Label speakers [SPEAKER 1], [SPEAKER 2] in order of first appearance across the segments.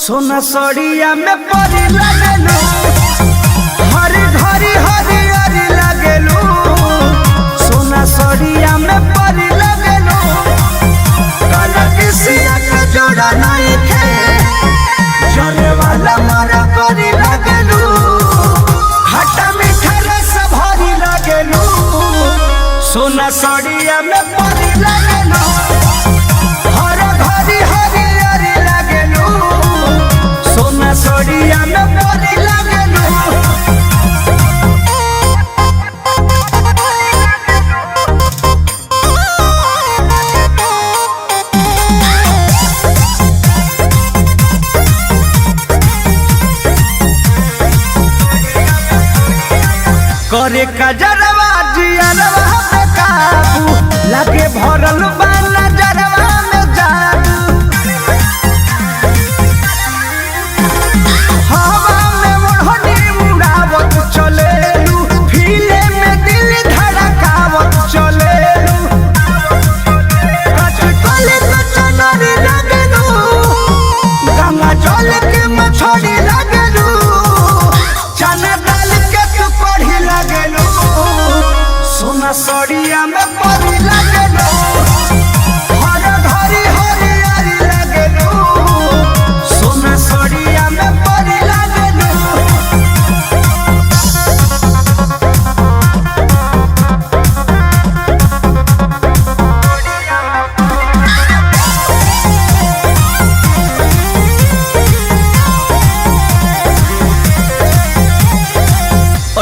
[SPEAKER 1] सोना सड़िया में परी लगेलू, हरी घरी हरी हरी लगेलू। सोना सड़िया में परी लगेलू, काला किसिया का जोड़ा नहीं थे, जले वाला मारा परी लगेलू। खट्टा मीठा रस भरी लगेलू, सोना सड़िया में परी लगेलू। सड़िया में परी लगेलू, करे कजरवा जियरवा पे काबू लगे भरल बा नजरवा में जादू। हवा में ओढ़नी उड़ावत चलेलू, फीले में दिल धड़कावत चलेलू। कचकले कचनरी लगेलू, गंगा जल के मछली लगेलू। चना दाल के तू कढ़ी लगेलू, सोना सड़िया में परी लगेलू। हर घरी हरी हरी लगेलू, सोना सड़िया में परी लगेलू।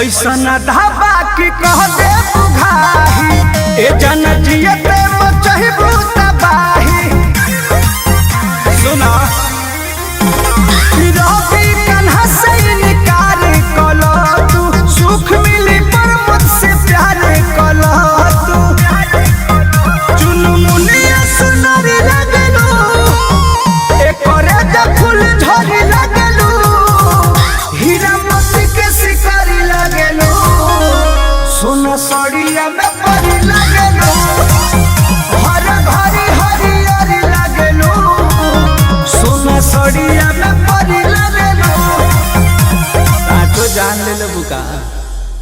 [SPEAKER 1] ऐसन धाबा की कह दे बुघाही, ए जन जियते मचही तबाही। सुना रवि कन्हा से इनकार कलो तू, सुख मिली पर मुझसे प्यार कलो तू। चुनमुनिया सुनरी लगेलू, एकरे फूल झड़ी लगेलू। हीरा मोती के शिकारी लगेलू, सोना सड़िया में परी लगेलू। हर घरी हरी हरी लगेलू, सोना सड़िया में